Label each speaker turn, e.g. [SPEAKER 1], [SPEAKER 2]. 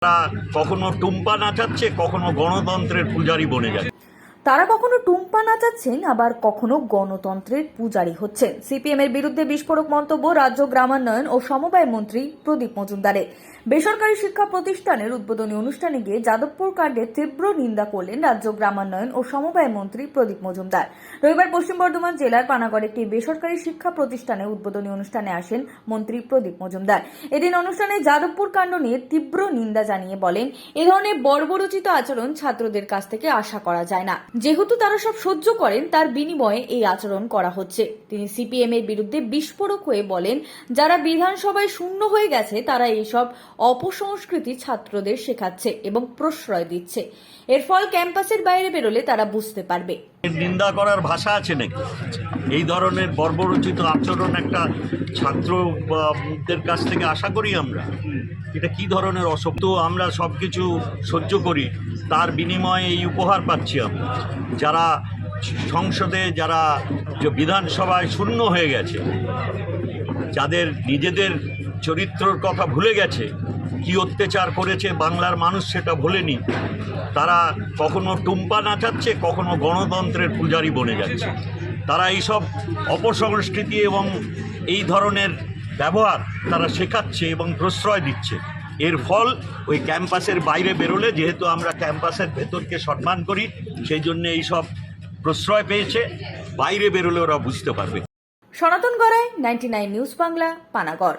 [SPEAKER 1] তারা কখনো টুম্পা নাচাচ্ছে, কখনো গণতন্ত্রের পূজারি বনে যাচ্ছে।
[SPEAKER 2] তারা কখনো টুম্পা নাচাচ্ছেন, আবার কখনো গণতন্ত্রের পূজারী হচ্ছেন। সিপিএম এর বিরুদ্ধে বিস্ফোরক মন্তব্য রাজ্য গ্রামান্বয়ন ও সমবায় মন্ত্রী প্রদীপ মজুমদারের। বেসরকারি শিক্ষা প্রতিষ্ঠানের উদ্বোধনী অনুষ্ঠানে গিয়ে যাদবপুর কাণ্ডের তীব্র নিন্দা করলেন রাজ্য গ্রামান্বয়ন ও সমবায় মন্ত্রী প্রদীপ মজুমদার। রবিবার পশ্চিম বর্ধমান জেলার পানাগড় একটি বেসরকারি শিক্ষা প্রতিষ্ঠানে উদ্বোধনী অনুষ্ঠানে আসেন মন্ত্রী প্রদীপ মজুমদার। এদিন অনুষ্ঠানে যাদবপুর কাণ্ড নিয়ে তীব্র নিন্দা জানিয়ে বলেন, এ ধরনের বর্বরোচিত আচরণ ছাত্রদের কাছ থেকে আশা করা যায় না। যেহেতু তারা সব সহ্য করেন, তার বিনিময়ে এই আচরণ করা হচ্ছে। তিনি সিপিএম এর বিরুদ্ধে বিস্ফোরক হয়ে বলেন, যারা বিধানসভায় শূন্য হয়ে গেছে তারা এইসব অপসংস্কৃতি ছাত্রদের শেখাচ্ছে এবং প্রশ্রয় দিচ্ছে। এর ফল ক্যাম্পাসের বাইরে বেরোলে তারা বুঝতে পারবে।
[SPEAKER 1] নিন্দা করার ভাষা আছে নাকি? এই ধরনের বর্বরোচিত আচরণ একটা ছাত্রদের কাছ থেকে আশা করি আমরা? এটা কি ধরনের অসভ্য? আমরা সবকিছু সহ্য করি, তার বিনিময়ে এই উপহার পাচ্ছি আমরা। যারা সংসদে, যারা বিধানসভায় শূন্য হয়ে গেছে, যাদের নিজেদের চরিত্রের কথা ভুলে গেছে, কি অত্যাচার করেছে বাংলার মানুষ সেটা ভোলেনি, তারা কখনো টুম্পা নাচাচ্ছে, কখনো গণতন্ত্রের পূজারি বনে যাচ্ছে। তারা এইসব অপসংস্কৃতি এবং এই ধরনের ব্যবহার তারা শেখাচ্ছে এবং প্রশ্রয় দিচ্ছে। এর ফল ওই ক্যাম্পাসের বাইরে বেরোলে, যেহেতু আমরা ক্যাম্পাসের ভেতরকে সম্মান করি, সেই জন্য এইসব প্রশ্রয় পেয়েছে। বাইরে বেরোলে ওরা বুঝতে পারবে।
[SPEAKER 2] সনাতন গড়াই, 99 নিউজ বাংলা, পানাগড়।